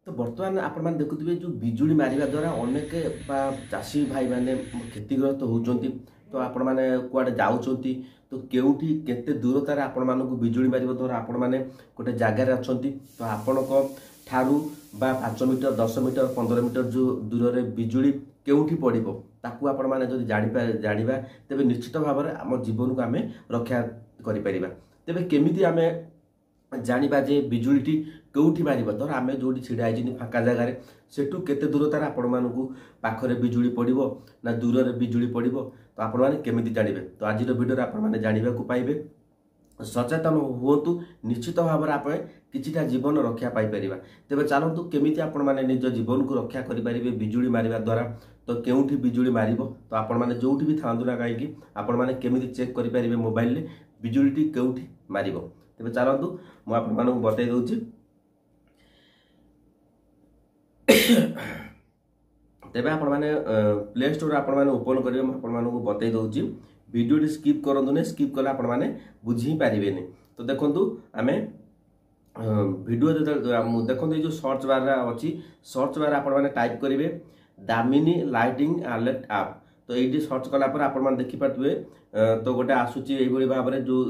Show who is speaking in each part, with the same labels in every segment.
Speaker 1: तो बर्तमान आपण मैंने देखुवे जो बिजुली मारिबा द्वारा अनेक चाषी भाई मैंने क्षतिग्रस्त होउचंती। तो आपण मैंने कुआडे जाउचंती तो केउठी केते दूरतार आपण मानकु बिजुली मारिबा द्वारा आपण मैंने गोटे जगार अच्छी तो आपणको ठारू बा 5 मीटर 10 मीटर 15 मीटर जो दूर रे बिजुली केउठी पड़िबो ताकू आपण माने जदि जानिबा तेबे निश्चित भाव में आम जीवन को आम रक्षा करि परिबा। तेबे केमिति आमे जानिबा जे बिजुलीटी केउठी मारिबा धर आमे जोडी छिडा आइजिनी फाका जगार सेठू केते दूरतार आपण मानकु पाखरे बिजुली पड़िबो ना दूर रे बिजुली पड़िबो तो आपण माने केमिति जानिबे। तो आज वीडियो रे आपण माने जानिबा को पाइबे। सचेतन हुअतु निश्चित भाव में आप किछिटा जीवन रक्षा पाई परिबा। तेबे चलतु केमिति आपण माने निज जीवन को रक्षा करि परिबे बिजुली मारिबा द्वारा। तो केउठी बिजुली मारिबो तो आपण माने जोठी भी थांदु ना काई कि आपण माने केमिति चेक करि परिबे मोबाइल रे बिजुलीटी केउठी मारिबो। तेबे चलतु मु आपण माने बतै दउची। तेबे आपण माने प्ले स्टोर आपण माने ओपन करिवे मु आपण माने बतै दउची। वीडियो स्किप करंतु ने स्किप कला आपण माने बुझी पारिबेनी। तो देखंतु आमे वीडियो देखंतु जो सर्च बार अछि सर्च बार आपण माने टाइप करिवे दामिनी लाइटिंग अलर्ट ऐप। तो ये सर्च कला पर आपण माने देखि पातबे तो गोटे आसुची एई भली भाबरे जो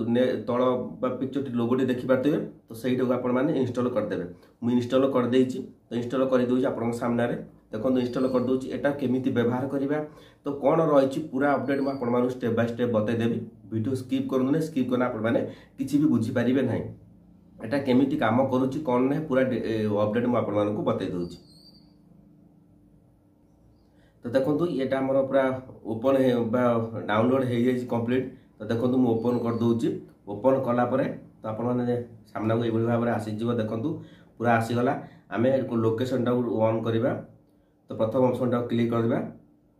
Speaker 1: तळ पिक्चर लोगोटी देखि पातबे तो सेइटा को आपण माने इंस्टॉल कर देबे। मु इंस्टॉल कर देइची तो इंस्टॉल कर दोची आपण सामने रे देखो इंस्टॉल कर दूची एटा केमिति व्यवहार करिबा तो कोन रहिछि पूरा अपडेट म आपण मानु स्टेप बाय स्टेप बतै देबी। वीडियो स्किप करनु ने स्किप करना आपण माने किछि भी बुझी परिबे नाही एटा केमिति काम करूछि कोन ने पूरा अपडेट म आपण मानु को बतै दोची। तो देखंतु एटा हमर पूरा ओपन हे बा डाउनलोड हे जाई कंप्लीट। तो देखंतु मु ओपन कर दोची। ओपन कला परे तो आपण माने सामना को एबोली भाबरे आसी जिवो। देखंतु पूरा आसी गला आमे लोकेशन टा ऑन करिबा। तो प्रथम ऑप्शन टा क्लिक करबा।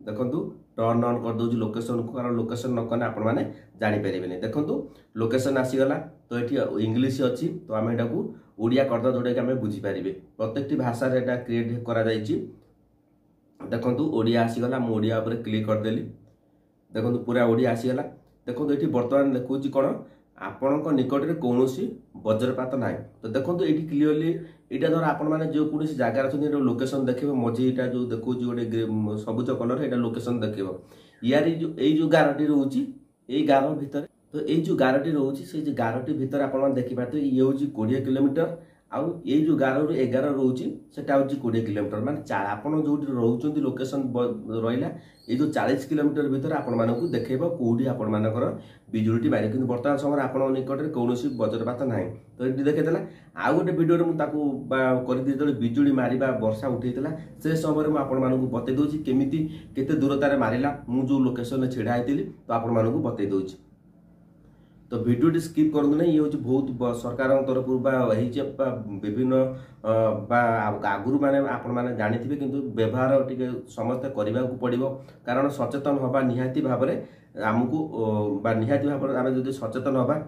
Speaker 1: देखंतु टर्न ऑन कर दोजी लोकेशन को कारण लोकेशन न कने आपण माने जानि परिबेनी। देखंतु लोकेशन आसी गला तो एठी इंग्लिश अछि तो आमे एटा को ओडिया कर दो जोडे के आमे बुझी परिबे। प्रत्येकटी भाषा रे एटा क्रिएट करा जाईची। देखंतु ओडिया आसी गला मु ओडिया ऊपर क्लिक कर देली। देखंतु पूरा ओडिया आसी गला। देखंतु एठी वर्तमान देखौची कोन आपणक निकट रे कोनोसी वज्रपात नाही। तो देखंतु एठी क्लियरली एटा धर आपण माने जो कोनोसी जागा रछन लोकेशन देखिबो मझी एटा जो देखौची गोटे सबुज कलर एटा लोकेशन देखिबो। यारी जो एई जो गारटी रहउची एई गार भीतर तो एई जो गारटी रहउची से जे गारटी भीतर आपण माने देखि पाते ये होची 20 किलोमीटर आउ ये जो 11 रु 11 रहउची सेटा होची 20 किलोमीटर माने आपण जोटी रहउचंती लोकेशन रहिला ये जो 40 किलोमीटर भीतर आपण मानकु देखैबो कोडी आपण मानकर बिजुलीटी मारे किंतु वर्तमान समय आपण निकट रे कोनोसी वज्रपात नाही। तो एटी देखे देला आ गोटे वीडियो रे मु ताकू करि दितले बिजुली मारिबा वर्षा उठैतला से समय रे मु आपण मानकु बतै दोची केमिति केते दूरता रे मारिला मु जो लोकेशन रे छिडा आइतिली तो आपण मानकु बतै दोची। तो वीडियो स्किप करनु नै ये होची बहुत सरकार तरफ विभिन्न आगुरु माने आपण माने जानिथिबे किंतु व्यवहार टिके समस्त करबा को पड़िबो कारण सचेतन होबा निहाती भाव में आमको बा निहाती भाव में आमे जदि सचेतन होबा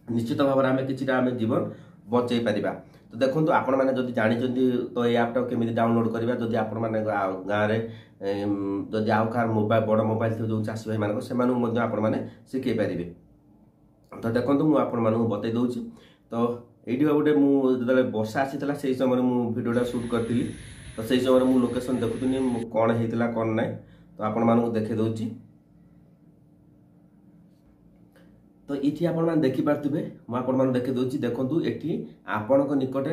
Speaker 1: निश्चित भाव में आमे किछिटा आमे जीवन बचै परिबा। तो देखंतु आपण माने जदि जानिचंती तो ए ऐप टा केमिति डाउनलोड करबा जदि आपण माने गाँ रे जदि आउ कार मोबाइल बड़ मोबाइल जो चासी भाई मानको सेमानु मध्ये आपण माने सिखै परिबे। तो देखो मुझे आपण मानक बतई दूची। तो ये गोटे मुझे वर्षा आसी से समय मुझे भिडियोटा सुट करी तो से समय मुझे लोकेशन देखुनी कौन होता कौन ना तो आपण मानक देखे दूची। तो ये आपण देखी पार्थे मुझे आपण मैंने देखे दूची। देखो ये आपण निकट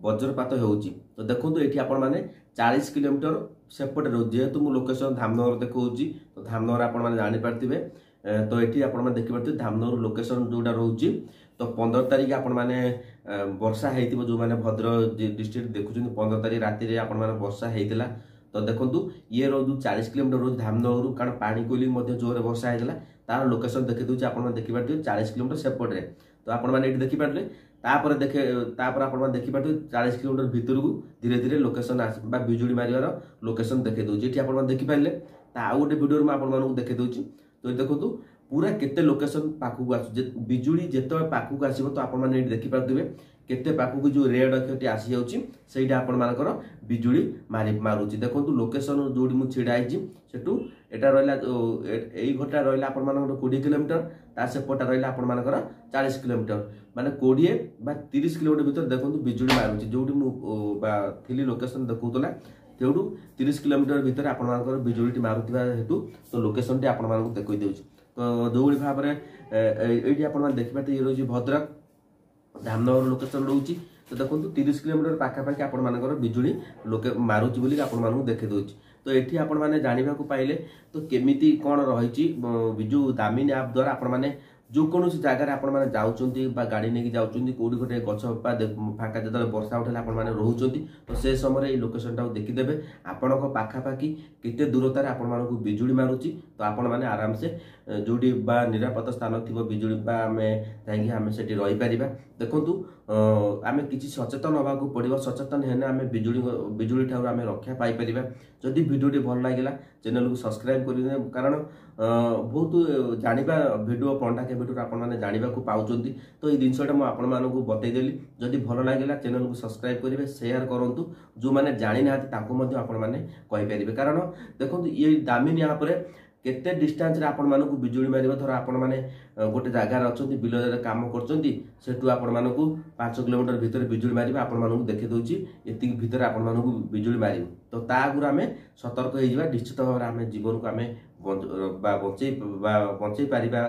Speaker 1: वज्रपात होउची। तो देखो ये आपण मैंने 40 किलोमीटर सेपटे रोज जेहेतु मु लोकेशन धामनगर देखौची तो धामनगर आपण मैंने जानी पार्थे। तो ये आपण देखि पार्थे धामनगर लोकेशन जोटा रोची तो 15 तारिख आपण माने वर्षा हेतिबो जो माने भद्रक डिस्ट्रिक्ट देखुछन 15 तारिख राति रे आपण माने वर्षा हेतिला। तो देखंतु ये रोज 40 किलोमीटर रोज धामनगर कारण पानी कोइली मध्ये जोरे वर्षा हेतिला तार लोकेशन देखि दोची आपण माने देखि पार्थे 40 किलोमीटर सेपट रे। तो आपण माने एठी देखि पार्थे तापर देखे तापर आपण माने देखि पार्थे 40 किलोमीटर भीतर को धीरे धीरे लोकेशन आस बा बिजुली मारिवार लोकेशन देखि दोची। एठी आपण माने देखि पाइले ता आ गोटे वीडियो रे आपण मानकु देखि दोची। तो देखो पूरा केते लोकेशन पाखक आसु बिजुली जेत पाखक आसो तो आपण मैंने देखी पारे केते पाखक जो रेड अक्षरटी आसी जाउची सेटा आपण मानकर बिजुली मारुची देखो लोकेशन जो मुझे छिड़ाई सेठू एटा रहा यही घटा रहा आपण मानकर 20 किलोमीटर ता सेपटा रहा आपण मानकर 40 किलोमीटर माने 20 बा 30 किलोमीटर भीतर देखो बिजुली मारुची जो थी लोकेशन देखौतला तेडू 30 किलोमीटर भीतर आपण मानकर बिजुली मारुवा हेतु तो लोकेशन टी आपण मानक देखई देउची तो जो भाव में ये आप देखिए ये रोज भद्रक धामनगर लोकेशन रोचे तो देखो 30 किलोमीटर पाखापाखि आपण मानकर बिजुली लोके मारुची बोली आपण मानक देखि दउची तो एठी आपण माने जानिबा को पाइले तो केमिति कोन रहिची बिजु दामिनी ऐप द्वारा आपण माने जो कौन जगार आपण माने जाउचंती बा गाड़ी नेकी जाउचंती कोडी गोटे गछ फाका जतले वर्षा उठेला आपण माने रहउचंती तो से समय ए लोकेशन टा देखि देबे आपण को पाखा पाखी केते दूरतार आपण मानकु बिजुली मारुची तो आपण माने आराम से जोडी बा निरापद स्थान थिबो बिजुली बा हमें जाइकी हमें सेठी रहि परिबा देखंतु आमे किछि सचेतन होबा को पड़िबो सचेतन हेने आमे बिजुली ठाउर आमे रक्षा पाई परिबा जदि वीडियो भल लागिला चैनल को सब्सक्राइब करिने कारण बहुत जानिबा वीडियो पंडा के वीडियो आपण माने जानिबा को पाउचंती तो ए जिनसटा म आपण मानकु बतै देली जदि भल लागिला चैनल को सब्सक्राइब करिवे शेयर करंतु जो माने जानि नाथि ताको मध्ये आपण माने कहि परिबे कारण देखंतु ये दामिनी यहाँ पर केते डिस्टेंस रे आपण मानकु बिजुली मारिबा धर आपण माने गोटे जगार अछंती बिल काम करचंती सेटु आपण मानकु 5 किलोमीटर भीतर बिजुली मारिबा आपण मानकु देखि दउची एति भीतर आपण मानकु बिजुली मारिबो तो ता आगुर आमे सतर्क होई जिबा निश्चित भाव आमे जीवन को आमे बंचै परिबा।